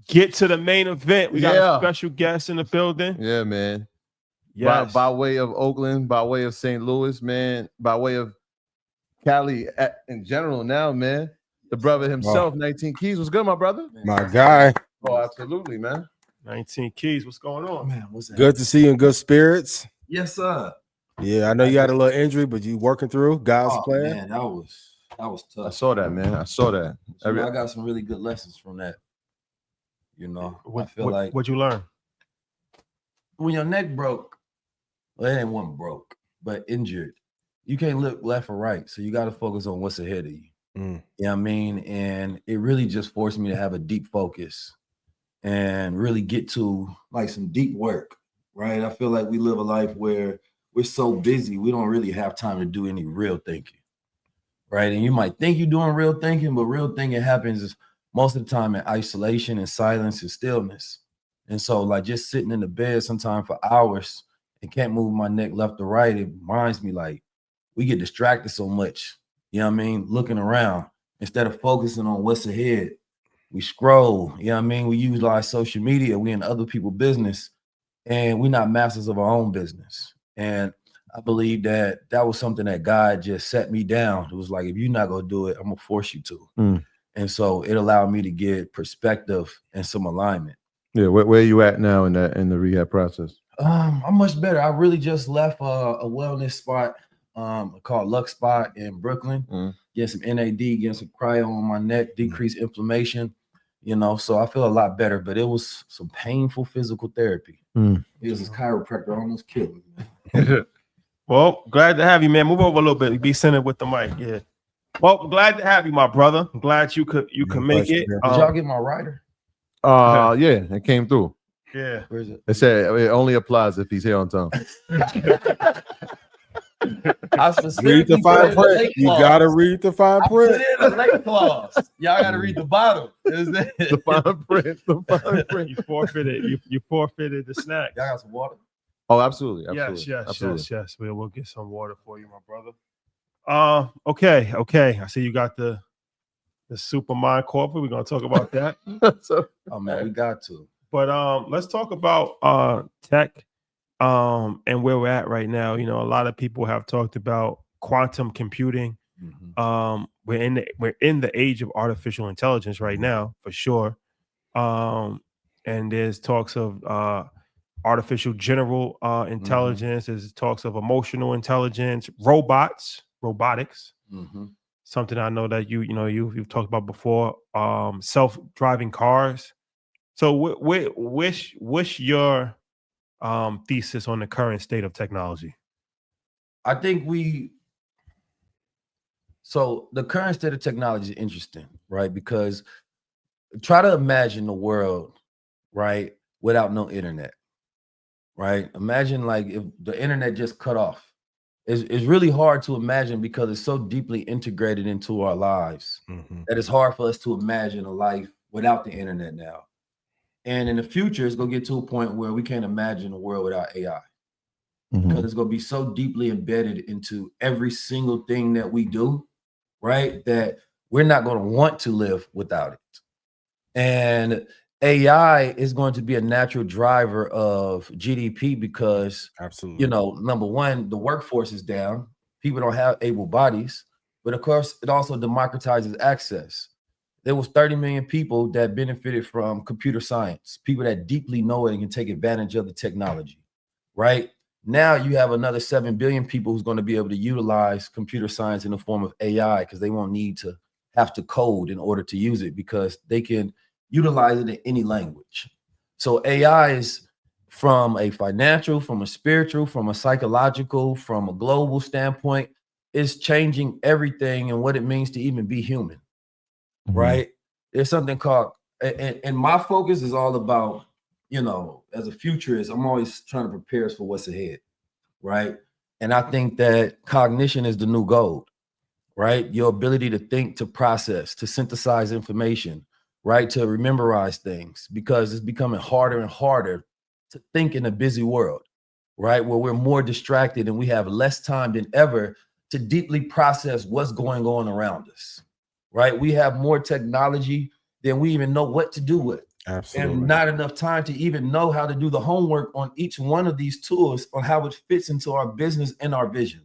get to the main event. We got a Yeah. special guest in the building. Yeah, man. Yes. By way of Oakland, by way of St. Louis, man, by way of Cali in general now, man. The brother himself, 19 Keys. What's good, my brother? My guy. Oh, absolutely, man. 19 Keys. What's going on? Man, what's that? Good to see you in good spirits. Yes, sir. Yeah, I know you had a little injury, but you working through. God's plan. Man, that was tough. I saw that, man. I saw that. I got some really good lessons from that. You know, I feel like what'd you learn? When your neck broke, well, it ain't one broke, but injured, you can't look left or right. So you got to focus on what's ahead of you. You know what I mean? And it really just forced me to have a deep focus and really get to like some deep work, right? I feel like we live a life where we're so busy, we don't really have time to do any real thinking, right? And you might think you're doing real thinking, but real thinking happens most of the time in isolation and silence and stillness. And so like just sitting in the bed sometimes for hours and can't move my neck left or right, it reminds me like we get distracted so much, you know what I mean? Looking around instead of focusing on what's ahead. We scroll, you know what I mean? We utilize social media, we in other people's business, and we're not masters of our own business. And I believe that was something that God just set me down. It was like, if you're not gonna do it, I'm gonna force you to. And so it allowed me to get perspective and some alignment. Yeah, where are you at now in the rehab process? I'm much better. I really just left a wellness spot called Lux Spot in Brooklyn. Get some NAD, get some cryo on my neck, decrease inflammation, you know, so I feel a lot better, but it was some painful physical therapy. It was this chiropractor almost killed me. Well, glad to have you, man. Move over a little bit. Be centered with the mic. Yeah. Well, glad to have you, my brother. I'm glad you could make it. Did y'all get my rider? Yeah, it came through. Yeah. Where is it? It said it only applies if he's here on time. Read the fine print. You gotta read the fine print. I put in a late clause. Y'all gotta read the bottom. The fine print. The fine print. You forfeited the snack. Y'all got some water? Oh, absolutely. Yes. We'll get some water for you, my brother. Okay. I see you got the Supermind coffee. We're gonna talk about that. Oh man, we got to. But let's talk about tech and where we're at right now. You know, a lot of people have talked about quantum computing. We're in the age of artificial intelligence right now, for sure. And there's talks of artificial general intelligence. There's talks of emotional intelligence, robotics. Something I know that you've talked about before. Self-driving cars. So what's your thesis on the current state of technology? I think the current state of technology is interesting, right? Because try to imagine the world, right, without no internet, right? Imagine like if the internet just cut off. It's really hard to imagine because it's so deeply integrated into our lives that it's hard for us to imagine a life without the internet now. And in the future, it's going to get to a point where we can't imagine a world without AI because it's going to be so deeply embedded into every single thing that we do, right? That we're not going to want to live without it. And AI is going to be a natural driver of GDP because, absolutely, you know, number one, the workforce is down. People don't have able bodies, but of course, it also democratizes access. There was 30 million people that benefited from computer science, people that deeply know it and can take advantage of the technology, right? Now you have another 7 billion people who's going to be able to utilize computer science in the form of AI because they won't need to have to code in order to use it because they can utilize it in any language. So AI is from a financial, from a spiritual, from a psychological, from a global standpoint, is changing everything and what it means to even be human, right? There's something called, and my focus is all about, you know, as a futurist, I'm always trying to prepare us for what's ahead, right? And I think that cognition is the new gold, right? Your ability to think, to process, to synthesize information, right? To memorize things, because it's becoming harder and harder to think in a busy world, right? Where we're more distracted and we have less time than ever to deeply process what's going on around us, right? We have more technology than we even know what to do with. Absolutely. and not enough time to even know how to do the homework on each one of these tools on how it fits into our business and our vision,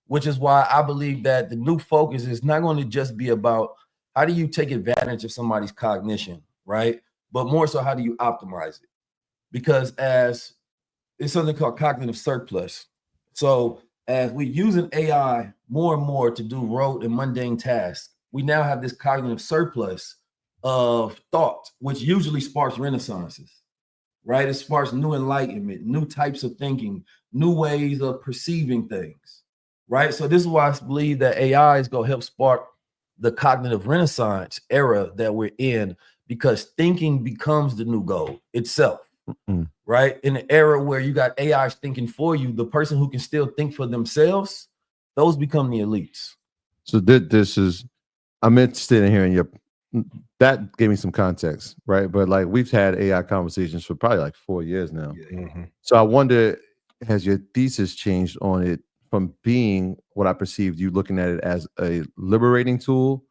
which is why I believe that the new focus is not going to just be about how do you take advantage of somebody's cognition, right? But more so, how do you optimize it? Because as it's something called cognitive surplus. So as we're using AI more and more to do rote and mundane tasks, we now have this cognitive surplus of thought, which usually sparks renaissances, right? It sparks new enlightenment, new types of thinking, new ways of perceiving things, right? So this is why I believe that AI is going to help spark the cognitive renaissance era that we're in, because thinking becomes the new goal itself. Right? In an era where you got AIs thinking for you, the person who can still think for themselves, those become the elites. So this is, I'm interested in hearing that gave me some context, right? But like we've had AI conversations for probably like 4 years now. So I wonder, has your thesis changed on it from being what I perceived you looking at it as a liberating tool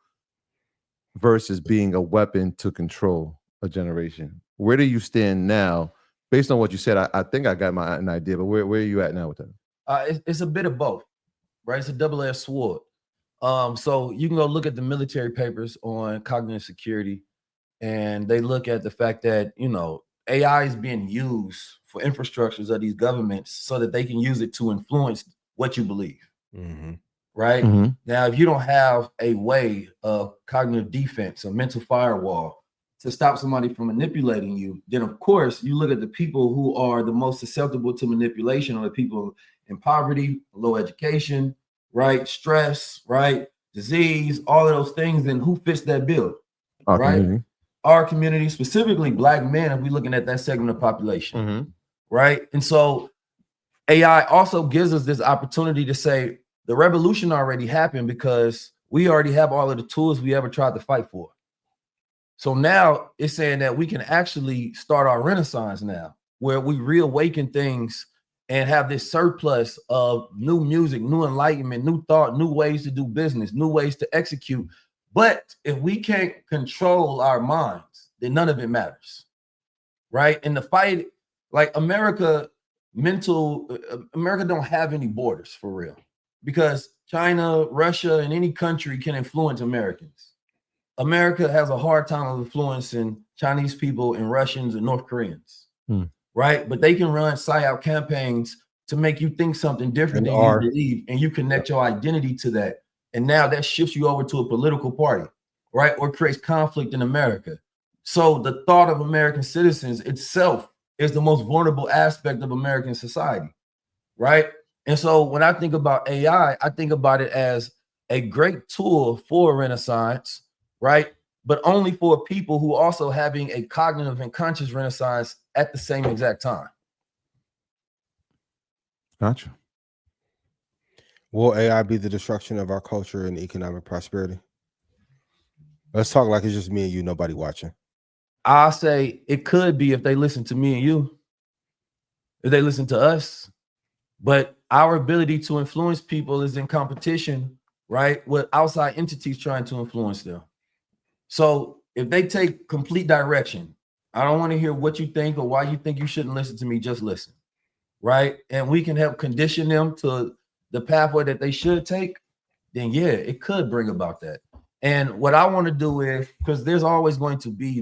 versus being a weapon to control a generation? Where do you stand now? Based on what you said, I think I got an idea, but where are you at now with that? It's a bit of both, right? It's a double-edged sword. So you can go look at the military papers on cognitive security, and they look at the fact that, you know, AI is being used for infrastructures of these governments so that they can use it to influence what you believe. Right? Now, if you don't have a way of cognitive defense, a mental firewall to stop somebody from manipulating you, then of course you look at the people who are the most susceptible to manipulation, are the people in poverty, low education, right? Stress, right? Disease, all of those things. Then who fits that bill? Right? Our community, specifically Black men, if we're looking at that segment of population, right? And so AI also gives us this opportunity to say the revolution already happened because we already have all of the tools we ever tried to fight for. So now it's saying that we can actually start our renaissance now, where we reawaken things and have this surplus of new music, new enlightenment, new thought, new ways to do business, new ways to execute. But if we can't control our minds, then none of it matters, right? And the fight, like America don't have any borders for real, because China, Russia, and any country can influence Americans. America has a hard time of influencing Chinese people and Russians and North Koreans, right? But they can run psyop campaigns to make you think something different than you believe, and you connect your identity to that. And now that shifts you over to a political party, right? Or creates conflict in America. So the thought of American citizens itself is the most vulnerable aspect of American society, right? And so when I think about AI, I think about it as a great tool for a renaissance, right? But only for people who are also having a cognitive and conscious renaissance at the same exact time. Gotcha. Will AI be the destruction of our culture and economic prosperity? Let's talk like it's just me and you, nobody watching. I'll say it could be if they listen to me and you, if they listen to us. But our ability to influence people is in competition, right, with outside entities trying to influence them. So if they take complete direction, I don't want to hear what you think or why you think you shouldn't listen to me, just listen, right? And we can help condition them to the pathway that they should take, then yeah, it could bring about that. And what I want to do is, because there's always going to be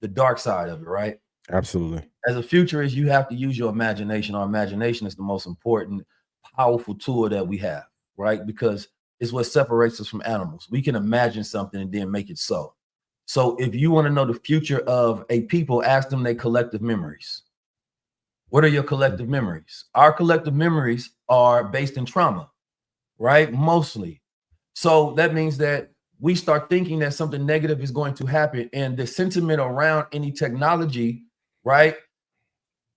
the dark side of it, right? Absolutely. As a futurist, you have to use your imagination. Our imagination is the most important, powerful tool that we have, right? Because it's what separates us from animals. We can imagine something and then make it so. So if you want to know the future of a people, ask them their collective memories. What are your collective memories? Our collective memories are based in trauma, right? Mostly. So that means that we start thinking that something negative is going to happen, and the sentiment around any technology, right,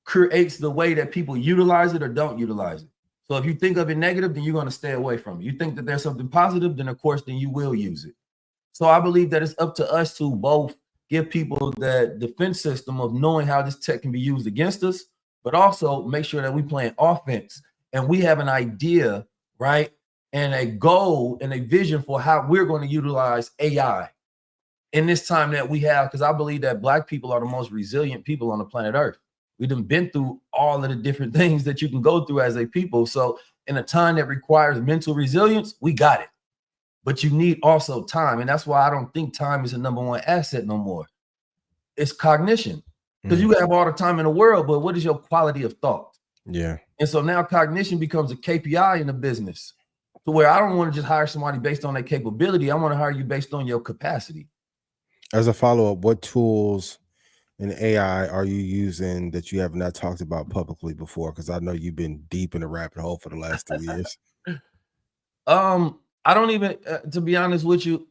creates the way that people utilize it or don't utilize it. So if you think of it negative, then you're going to stay away from it. You think that there's something positive, then of course, then you will use it. So I believe that it's up to us to both give people that defense system of knowing how this tech can be used against us, but also make sure that we playing offense and we have an idea, right, and a goal and a vision for how we're going to utilize AI in this time that we have, because I believe that Black people are the most resilient people on the planet Earth. We've been through all of the different things that you can go through as a people. So in a time that requires mental resilience, we got it. But you need also time. And that's why I don't think time is the #1 asset no more. It's cognition. Because you have all the time in the world, but what is your quality of thought? Yeah. And so now cognition becomes a KPI in the business, to where I don't want to just hire somebody based on their capability. I want to hire you based on your capacity. As a follow-up, what tools in AI are you using that you have not talked about publicly before? Because I know you've been deep in the rabbit hole for the last 3 years. I don't even, to be honest with you,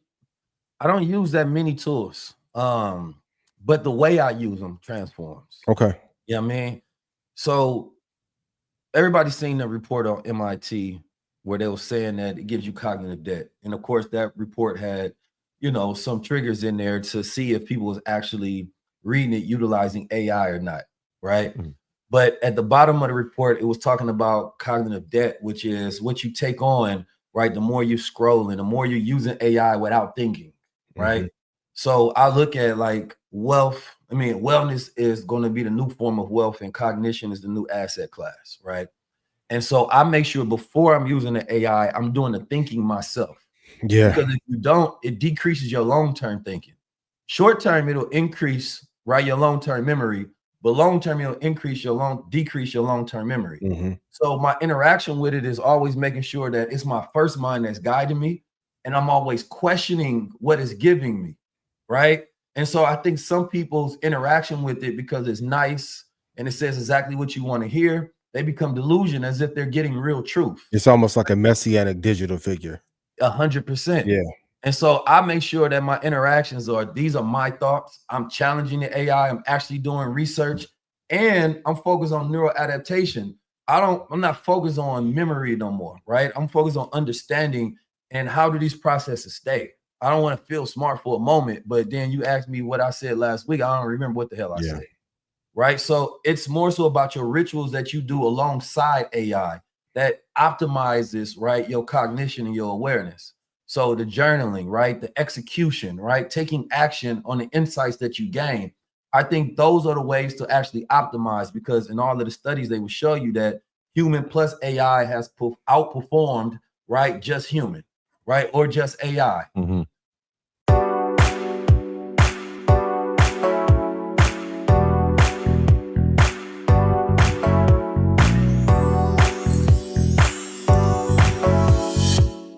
I don't use that many tools. But the way I use them transforms. Okay. Yeah, man. So everybody's seen the report on MIT where they were saying that it gives you cognitive debt. And of course, that report had, some triggers in there to see if people was actually reading it, utilizing AI or not, right? Mm-hmm. But at the bottom of the report, it was talking about cognitive debt, which is what you take on, right? The more you scroll and the more you're using AI without thinking, right? Mm-hmm. So I look at like wealth. I mean, wellness is going to be the new form of wealth, and cognition is the new asset class, right? And so I make sure before I'm using the AI, I'm doing the thinking myself. Yeah. Because if you don't, it decreases your long-term thinking. Short-term, it'll increase, right, your long-term memory, but long-term, it'll decrease your long-term memory. Mm-hmm. So my interaction with it is always making sure that it's my first mind that's guiding me, and I'm always questioning what it's giving me, right? And so I think some people's interaction with it, because it's nice and it says exactly what you want to hear, they become delusional as if they're getting real truth. It's almost like a messianic digital figure. 100%. Yeah. And so I make sure that my interactions these are my thoughts. I'm challenging the AI. I'm actually doing research, and I'm focused on neural adaptation. I'm not focused on memory no more, right? I'm focused on understanding and how do these processes stay. I don't want to feel smart for a moment, but then you asked me what I said last week. I don't remember what the hell I said, right? So it's more so about your rituals that you do alongside AI that optimizes, right, your cognition and your awareness. So the journaling, right, the execution, right, taking action on the insights that you gain. I think those are the ways to actually optimize, because in all of the studies, they will show you that human plus AI has outperformed, right, just human, right, or just AI. Mm-hmm.